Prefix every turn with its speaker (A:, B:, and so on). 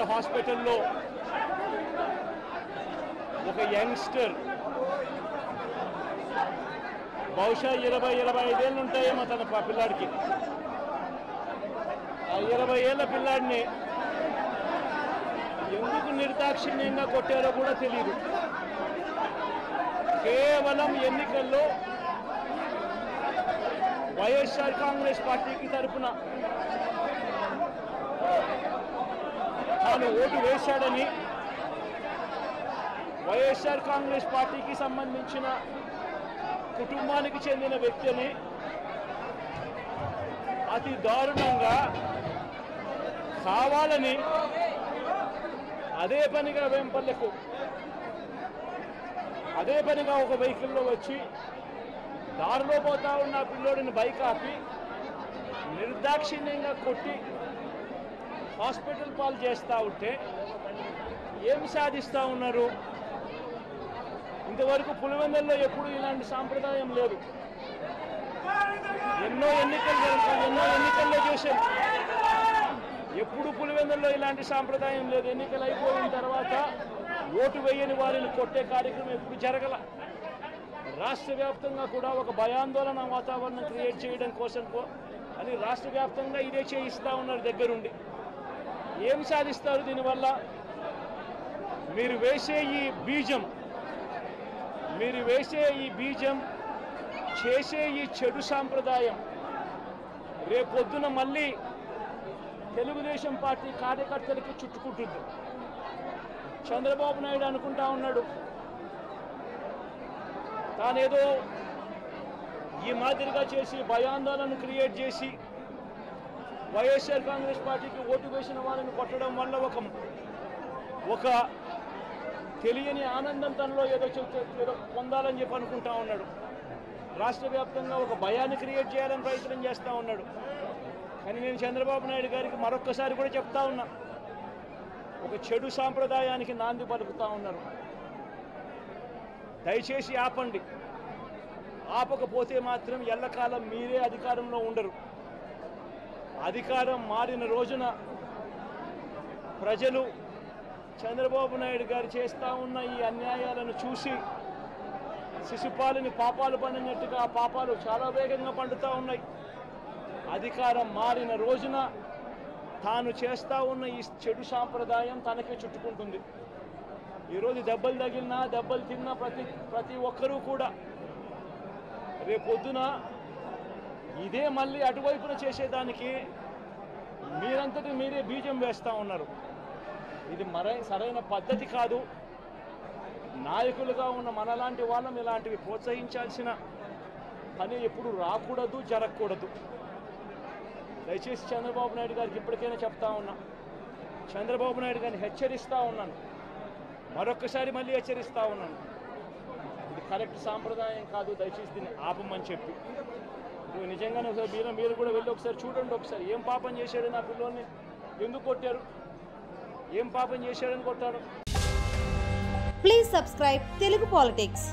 A: నగర్ హాస్పిటల్లో ఒక యంగ్స్టర్ బహుశా 20-25 ఏళ్ళు ఉంటాయేమో తన పిల్లాడికి. ఆ 20 ఏళ్ళ పిల్లాడిని ఎందుకు నిర్దాక్షిణ్యంగా కొట్టారో కూడా తెలియదు. కేవలం ఎన్నికల్లో వైఎస్ఆర్ కాంగ్రెస్ పార్టీకి తరఫున తాను ఓటు వేశాడని, వైఎస్ఆర్ కాంగ్రెస్ పార్టీకి సంబంధించిన కుటుంబానికి చెందిన వ్యక్తిని అతి దారుణంగా కావాలని అదే పనిగా వేంపల్లెకు అదే పనిగా ఒక వెహికల్లో వచ్చి దారిలో పోతా ఉన్న పిల్లోడిని బైక్ ఆపి నిర్దాక్షిణ్యంగా కొట్టి హాస్పిటల్ పాలు చేస్తూ ఉంటే ఏం సాధిస్తూ ఉన్నారు? ఇంతవరకు పులివెందుల్లో ఎప్పుడు ఇలాంటి సాంప్రదాయం లేదు. ఎన్నో ఎన్నికల్లో చేశాం, ఎప్పుడు పులివెందుల్లో ఇలాంటి సాంప్రదాయం లేదు. ఎన్నికలు అయిపోయిన తర్వాత ఓటు వేయని వారిని కొట్టే కార్యక్రమం ఎప్పుడు జరగల. రాష్ట్ర వ్యాప్తంగా కూడా ఒక భయాందోళన వాతావరణం క్రియేట్ చేయడం కోసం అని రాష్ట్ర వ్యాప్తంగా ఇదే చేయిస్తూ ఉన్నారు దగ్గరుండి. ఏం సాధిస్తారు దీనివల్ల? మీరు వేసే ఈ బీజం చేసే ఈ చెడు సాంప్రదాయం రేపొద్దున మళ్ళీ తెలుగుదేశం పార్టీ కార్యకర్తలకి చుట్టుకుంటుంది. చంద్రబాబు నాయుడు అనుకుంటా ఉన్నాడు తానేదో ఈ మాదిరిగా చేసి భయాందోళన క్రియేట్ చేసి వైఎస్ఆర్ కాంగ్రెస్ పార్టీకి ఓటు వేసిన వాళ్ళని కొట్టడం వల్ల ఒక తెలియని ఆనందం తనలో ఏదో పొందాలని చెప్పి అనుకుంటా ఉన్నాడు. రాష్ట్ర వ్యాప్తంగా ఒక భయాన్ని క్రియేట్ చేయాలని ప్రయత్నం చేస్తూ ఉన్నాడు. కానీ నేను చంద్రబాబు నాయుడు గారికి మరొక్కసారి కూడా చెప్తా ఉన్నా, ఒక చెడు సాంప్రదాయానికి నాంది పలుకుతూ ఉన్నారు. దయచేసి ఆపండి. ఆపకపోతే మాత్రం ఎల్లకాలం మీరే అధికారంలో ఉండరు. అధికారం మారిన రోజున ప్రజలు చంద్రబాబు నాయుడు గారు చేస్తూ ఉన్న ఈ అన్యాయాలను చూసి శిశుపాలని పాపాలు పండినట్టుగా ఆ పాపాలు చాలా వేగంగా పండుతూ ఉన్నాయి. అధికారం మారిన రోజున తాను చేస్తూ ఉన్న ఈ చెడు సాంప్రదాయం తనకే చుట్టుకుంటుంది. ఈరోజు దెబ్బలు తగిలినా దెబ్బలు తిన్నా ప్రతి ఒక్కరూ కూడా రేపొద్దున ఇదే మళ్ళీ అటువైపున చేసేదానికి మీరంతటి మీరే బీజం వేస్తూ ఉన్నారు. ఇది సరైన పద్ధతి కాదు. నాయకులుగా ఉన్న మనలాంటి వాళ్ళం ఇలాంటివి ప్రోత్సహించాల్సిన పని ఎప్పుడు రాకూడదు, జరగకూడదు. దయచేసి చంద్రబాబు నాయుడు గారికి ఇప్పటికైనా చెప్తా ఉన్నా, చంద్రబాబు నాయుడు గారిని హెచ్చరిస్తూ ఉన్నాను, మరొక్కసారి మళ్ళీ హెచ్చరిస్తూ ఉన్నాను, ఇది కరెక్ట్ సాంప్రదాయం కాదు, దయచేసి దీన్ని ఆపమని చెప్పి. ఇప్పుడు నిజంగానే ఒకసారి మీరు కూడా వెళ్ళి ఒకసారి చూడండి, ఒకసారి ఏం పాపం చేశాడు నా పిల్లోని, ఎందుకు కొట్టారు, ఏం పాపం చేశాడని కొట్టారు.
B: Please subscribe Telugu politics.